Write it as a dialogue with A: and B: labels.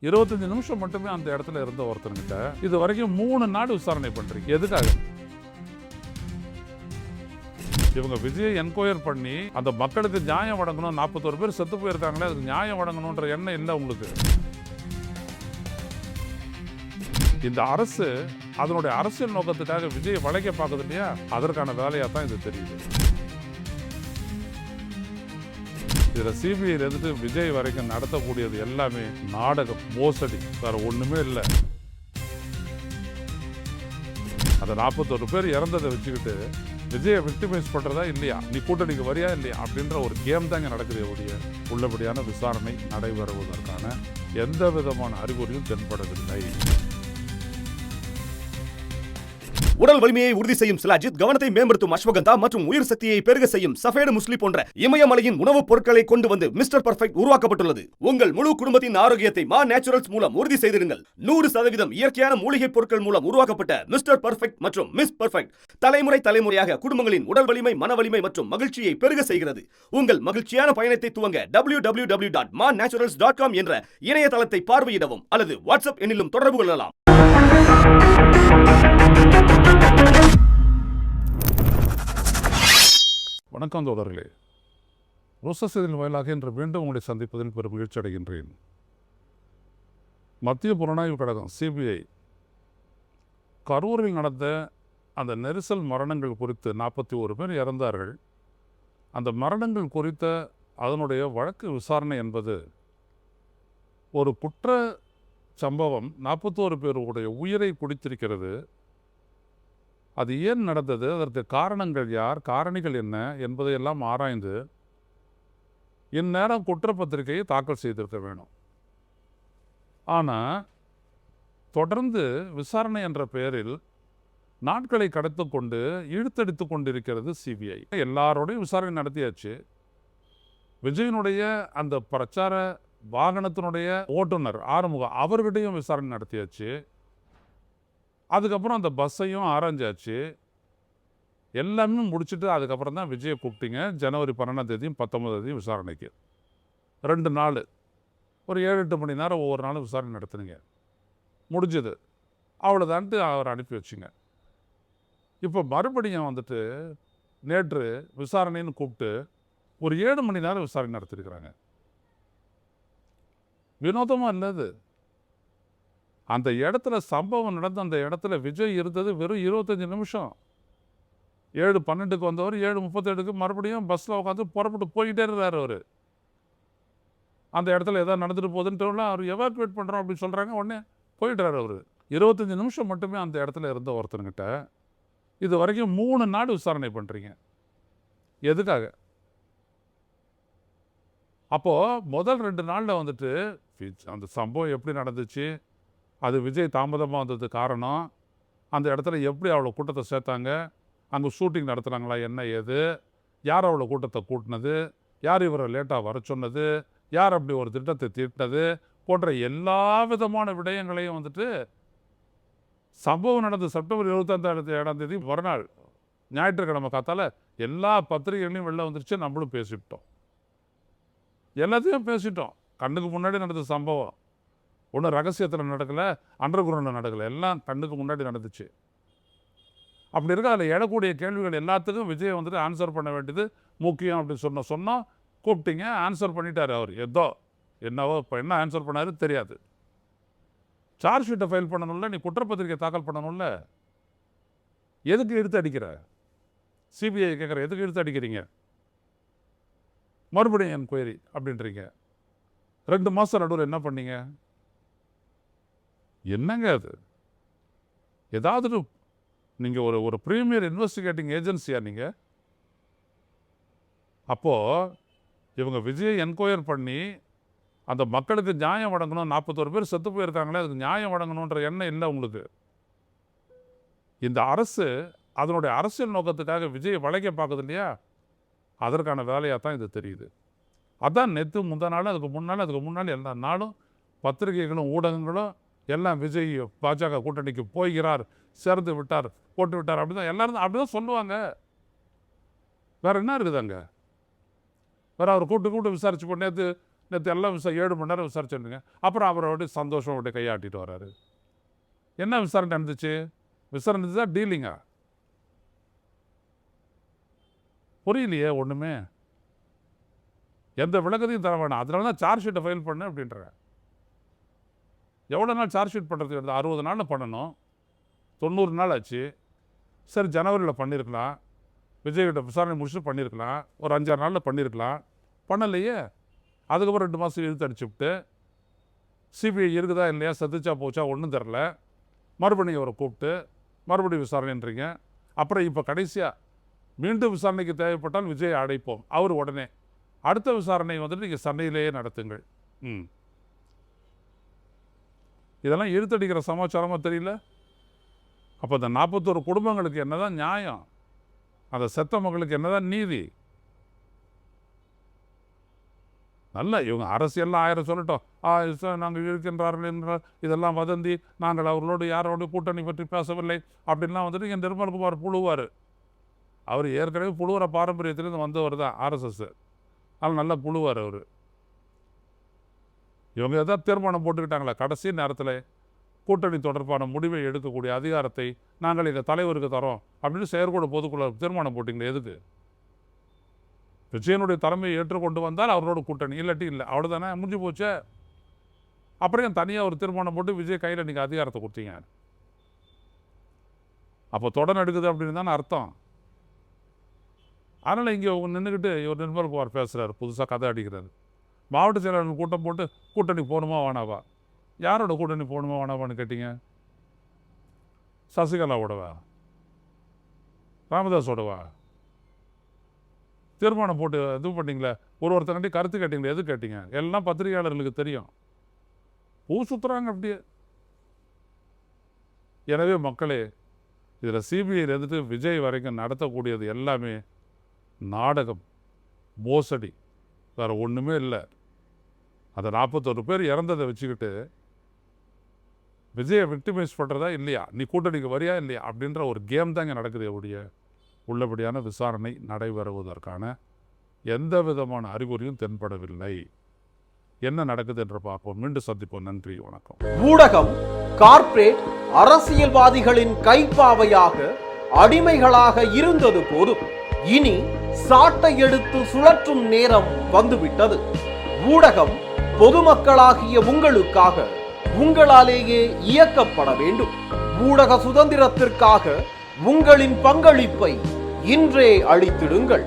A: 25 நிமிஷம் மட்டுமே அந்த இடத்துல இருந்த ஒருத்தர்கிட்ட இது வரைக்கும் 3 நாள் விசாரணை பண்றீங்க. எதுக்காக? இவங்க விஜயை என்கொயர் பண்ணி அந்த மக்களுக்கு நியாயம் வழங்கணும். 41 பேர் செத்து போயிருக்காங்களே, அதுக்கு நியாயம் வழங்கணும்ன்ற எண்ணம் இல்லை உங்களுக்கு. இந்த அரசு அதனுடைய அரசியல் நோக்கத்துக்காக விஜயை வளைக்க பார்க்குது இல்லையா, அதற்கான வேலையா தான் இது தெரியுது. இதுல சிபிஐல இருந்து விஜய் வரைக்கும் நடத்தக்கூடியது எல்லாமே நாடகம், மோசடி, வேற ஒண்ணுமே இல்லை. அந்த 41 பேர் இறந்ததை வச்சுக்கிட்டு விஜயை விக்டிமைஸ் பண்றதா இல்லையா, நீ கூட்டணிக்கு வரியா இல்லையா அப்படின்ற ஒரு கேம் தான் இங்க நடக்குதே ஒழிய உள்ளபடியான விசாரணை நடைபெறுவதற்கான எந்த விதமான அறிகுறியும் தென்படவில்லை.
B: உடல் வலிமையை உறுதி செய்யும் சிலாஜித், கவனத்தை மேம்படுத்தும் அஸ்வகந்தா மற்றும் உயிர் சக்தியை பெருக செய்யும் சஃபேடு முஸ்லி போன்ற இமயமலையின் உணவுப் பொருட்களை கொண்டு வந்து மிஸ்டர் பர்ஃபெக்ட் உருவாக்கப்பட்டுள்ளது. உங்கள் முழு குடும்பத்தின் ஆரோக்கியத்தை மா நேச்சுரல்ஸ் மூலம் உறுதி செய்திருங்கள். 100% இயற்கையான மூலிகை பொருட்கள் மூலம் உருவாக்கப்பட்ட மிஸ்டர் பர்ஃபெக்ட் மற்றும் மிஸ் பர்ஃபெக்ட் தலைமுறையாக குடும்பங்களின் உடல் வலிமை, மன வலிமை மற்றும் மகிழ்ச்சியை பெருக செய்கிறது. உங்கள் மகிழ்ச்சியான பயணத்தை துவங்க www.manaturals.com என்ற இணையதளத்தை பார்வையிடவும் அல்லது வாட்ஸ்அப் எண்ணிலும் தொடர்பு கொள்ளலாம்.
A: வணக்கம் தோழர்களே, ரோசஸின் வாயிலாக இன்று மீண்டும் உங்களை சந்திப்பதில் பெரும் மகிழ்ச்சி அடைகின்றேன். மத்திய புலனாய்வு கழகம் சிபிஐ கரூரில் நடந்த அந்த நெரிசல் மரணங்கள் குறித்து 41 பேர் இறந்தார்கள். அந்த மரணங்கள் குறித்த அதனுடைய வழக்கு விசாரணை என்பது ஒரு குற்ற சம்பவம். 41 பேருடைய உயிரை குடித்திருக்கிறது. அது ஏன் நடந்தது, அதற்கு காரணங்கள் யார், காரணிகள் என்ன என்பதையெல்லாம் ஆராய்ந்து இந்நேரம் குற்றப்பத்திரிகையை தாக்கல் செய்திருக்க வேணும். ஆனால் தொடர்ந்து விசாரணை என்ற பெயரில் நாட்களை கடத்து கொண்டு இழுத்தடித்து கொண்டிருக்கிறது சிபிஐ. எல்லாரோடையும் விசாரணை நடத்தியாச்சு. விஜயனுடைய அந்த பிரச்சார வாகனத்தினுடைய ஓட்டுநர் ஆறுமுகம் அவர்கிட்டையும் விசாரணை நடத்தியாச்சு. அதுக்கப்புறம் அந்த பஸ்ஸையும் ஆராய்ஞ்சாச்சு. எல்லாமே முடிச்சுட்டு அதுக்கப்புறம் தான் விஜயை கூப்பிட்டீங்க. ஜனவரி 12 19 விசாரணைக்கு 2 நாள், ஒரு 7-8 மணி நேரம் ஒவ்வொரு நாளும் விசாரணை நடத்துனீங்க. முடிஞ்சது, அவ்வளோதான்ட்டு அவர் அனுப்பி வச்சுங்க. இப்போ மறுபடியும் வந்துட்டு நேற்று விசாரணைன்னு கூப்பிட்டு ஒரு 7 மணி நேரம் விசாரணை நடத்திருக்கிறாங்க. வினோதமாக இல்லது. அந்த இடத்துல சம்பவம் நடந்த அந்த இடத்துல விஜய் இருந்தது வெறும் 25 நிமிஷம். 7:12 வந்தவர் 7:37 மறுபடியும் பஸ்ஸில் உட்காந்து புறப்பட்டு போய்கிட்டே இருக்கிறார். அவர் அந்த இடத்துல எதாவது நடந்துட்டு போகுதுன்ட்டு அவர் எவாக்குவேட் பண்ணுறோம் அப்படின்னு சொல்கிறாங்க. உடனே போயிட்டுறாரு. அவர் 25 நிமிஷம் மட்டுமே அந்த இடத்துல இருந்த ஒருத்தர்கிட்ட இது வரைக்கும் 3 நாள் விசாரணை பண்ணுறீங்க. எதுக்காக? அப்போது முதல் 2 நாளில் வந்துட்டு அந்த சம்பவம் எப்படி நடந்துச்சு, அது விஜய் தாமதமாக வந்தது காரணம், அந்த இடத்துல எப்படி அவ்வளோ கூட்டத்தை சேர்த்தாங்க, அங்கே ஷூட்டிங் நடத்துகிறாங்களா, என்ன ஏது, யார் அவ்வளோ கூட்டத்தை கூட்டினது, யார் இவரை லேட்டாக வர சொன்னது, யார் அப்படி ஒரு திட்டத்தை தீட்டினது போன்ற எல்லா விதமான விடயங்களையும் வந்துட்டு சம்பவம் நடந்து செப்டம்பர் 27 மறுநாள் ஞாயிற்றுக்கிழமை காத்தால எல்லா பத்திரிகைகளையும் வெளில வந்துருச்சு. நம்மளும் பேசிவிட்டோம், எல்லாத்தையும் பேசிட்டோம். கண்ணுக்கு முன்னாடி நடந்த சம்பவம் ஒன்றும் ரகசியத்தில் நடக்கலை, அண்டர் கிரவுண்டில் நடக்கலை, எல்லாம் கண்ணுக்கு முன்னாடி நடந்துச்சு. அப்படி இருக்க அதில் எழக்கூடிய கேள்விகள் எல்லாத்துக்கும் விஜய் வந்துட்டு ஆன்சர் பண்ண வேண்டியது முக்கியம் அப்படின்னு சொன்னோம். கூப்பிட்டீங்க, ஆன்சர் பண்ணிட்டார். அவர் ஏதோ என்னவோ இப்போ என்ன ஆன்சர் பண்ணாரு தெரியாது. சார்ஜ் ஷீட்டை ஃபைல் பண்ணணும்ல, நீ குற்றப்பத்திரிக்கை தாக்கல் பண்ணணும்ல, எதுக்கு இழுத்து அடிக்கிற? சிபிஐ கேட்குற, எதுக்கு இழுத்து அடிக்கிறீங்க? மறுபடியும் என்கொயரி அப்படின்றீங்க. 2 மாதம் நடுவில் என்ன பண்ணீங்க? என்னங்க அது? ஏதாவது நீங்கள் ஒரு ப்ரீமியர் இன்வெஸ்டிகேட்டிங் ஏஜென்சியா நீங்கள்? அப்போது இவங்க விஜயை என்கொயர் பண்ணி அந்த மக்களுக்கு நியாயம் வழங்கணும். 41 பேர் செத்து போயிருக்காங்களே, அதுக்கு நியாயம் வழங்கணுன்ற எண்ணம் இல்லை உங்களுக்கு. இந்த அரசு அதனுடைய அரசியல் நோக்கத்துக்காக விஜயை வளைக்க பார்க்குது இல்லையா, அதற்கான வேலையாக தான் இது தெரியுது. அதான் நேற்று முந்தா நாள், அதுக்கு முன்னால் எல்லா நாளும் பத்திரிகைகளும் ஊடகங்களும் எல்லாம் விஜய் பாஜக கூட்டணிக்கு போய்கிறார், சேர்ந்து விட்டார், போட்டு விட்டார் அப்படி தான் எல்லாரும் அப்படி தான் சொல்லுவாங்க. வேறு என்ன இருக்குது அங்கே? வேறு அவர் கூப்பிட்டு விசாரிச்சு நேற்று நேற்று எல்லாம் 7 மணி நேரம் விசாரிச்சுருங்க. அப்புறம் அவரோட சந்தோஷம் அவருடைய கையாட்டிட்டு வர்றாரு. என்ன விசாரணை நடந்துச்சு? விசாரணை தான் டீலிங்கா? புரியலையே ஒன்றுமே. எந்த விளக்கத்தையும் தர வேணாம். அதனால தான் சார்ஜ் ஷீட்டை ஃபைல் பண்ணு அப்படின்ற. எவ்வளோ நாள் சார்ஜ் ஷீட் பண்ணுறதுக்கு வருது? 60 நாளில் பண்ணணும். 90 நாள் ஆச்சு. சரி, ஜனவரியில் பண்ணியிருக்கலாம். விஜய்கிட்ட விசாரணை முடிச்சுட்டு பண்ணியிருக்கலாம். ஒரு 5-6 நாளில் பண்ணியிருக்கலாம். பண்ணலையே. அதுக்கப்புறம் 2 மாதம் இழுத்து அடிச்சு விட்டு சிபிஐ இருக்குதா இல்லையா, செத்துச்சா போச்சா ஒன்றும் தெரில. மறுபடியும் அவரை கூப்பிட்டு மறுபடியும் விசாரணைன்றீங்க. அப்புறம் இப்போ கடைசியாக மீண்டும் விசாரணைக்கு தேவைப்பட்டால் விஜயை அடைப்போம். அவர் உடனே அடுத்த விசாரணை வந்துட்டு நீங்கள் சென்னையிலேயே நடத்துங்கள். இதெல்லாம் இழுத்தடிக்கிற சமாச்சாரமாக தெரியல. அப்போ இந்த 41 குடும்பங்களுக்கு என்னதான் நியாயம்? அந்த செத்த மக்களுக்கு என்னதான் நீதி? நல்ல இவங்க அரசியல்லாம் 1000 சொல்லட்டும். நாங்கள் இருக்கின்றார்கள் என்றால் இதெல்லாம் வதந்தி, நாங்கள் அவர்களோடு யாரோடு கூட்டணி பற்றி பேசவில்லை அப்படின்லாம் வந்துட்டு இங்கே நிர்மல்குமார் புழுவார். அவர் ஏற்கனவே புழுவுற பாரம்பரியத்திலேருந்து வந்தவர் தான் ஆர்எஸ்எஸ். அதனால் நல்லா புழுவார் அவர். இவங்க எதாவது தீர்மானம் போட்டுக்கிட்டாங்களா கடைசி நேரத்தில் கூட்டணி தொடர்பான முடிவை எடுக்கக்கூடிய அதிகாரத்தை நாங்கள் எங்கள் தலைவருக்கு தரோம் அப்படின்னு செயற்கூட பொதுக்குழு தீர்மானம் போட்டிங்களே எதுக்கு? விஜயனுடைய தலைமையை ஏற்றுக்கொண்டு வந்தால் அவரோட கூட்டணி, இல்லாட்டி இல்லை, அவ்வளோதானே, முடிஞ்சு போச்சே. அப்புறம் தனியாக ஒரு தீர்மானம் போட்டு விஜய் கையில் நீங்கள் அதிகாரத்தை கொடுத்தீங்க. அப்போ தொடர் எடுக்குது அப்படின்னு தானே அர்த்தம். அதனால் இங்கே நின்றுக்கிட்டு இவர் நிர்மல்குமார் பேசுகிறார், புதுசாக கதை அடிக்கிறார். மாவட்ட செயலாளர்கள் கூட்டம் போட்டு கூட்டணி போகணுமா வேணாவா? யாரோட கூட்டணி போகணுமா வேணாவான்னு கேட்டீங்க? சசிகலாவோடவா? ராமதாஸோடவா? தீர்மானம் போட்டு இது பண்ணிங்களே, ஒருத்தங்கண்டி கருத்து கேட்டிங்களே, எது கேட்டீங்க? எல்லாம் பத்திரிகையாளர்களுக்கு தெரியும். பூ சுற்றுறாங்க அப்படியே. எனவே மக்களே, இதில் சிபிஐயில் இருந்துட்டு விஜய் வரைக்கும் நடத்தக்கூடியது எல்லாமே நாடகம், மோசடி, வேறு ஒன்றுமே இல்லை. அந்த 41 பேர் இறந்ததை வச்சுக்கிட்டு விஜயை விக்டிமைஸ் பண்ணுறதா இல்லையா, நீ கூட்டணிக்கு வரியா இல்லையா அப்படின்ற ஒரு கேம் தாங்க நடக்குது. எப்படிய உள்ளபடியான விசாரணை நடைபெறுவதற்கான எந்த விதமான அறிகுறியும் தென்படவில்லை. என்ன நடக்குது என்று பார்ப்போம். மீண்டும் சந்திப்போம். நன்றி, வணக்கம்.
C: ஊடகம் கார்ப்பரேட் அரசியல்வாதிகளின் கைப்பாவையாக அடிமைகளாக இருந்தது போதும். இனி சாட்டை எடுத்து சுழற்றும் நேரம் வந்துவிட்டது. ஊடகம் பொதுமக்களாகிய உங்களுக்காக, உங்களாலேயே இயக்கப்பட வேண்டும். ஊடக சுதந்திரத்திற்காக உங்களின் பங்களிப்பை இன்றே அளித்திடுங்கள்.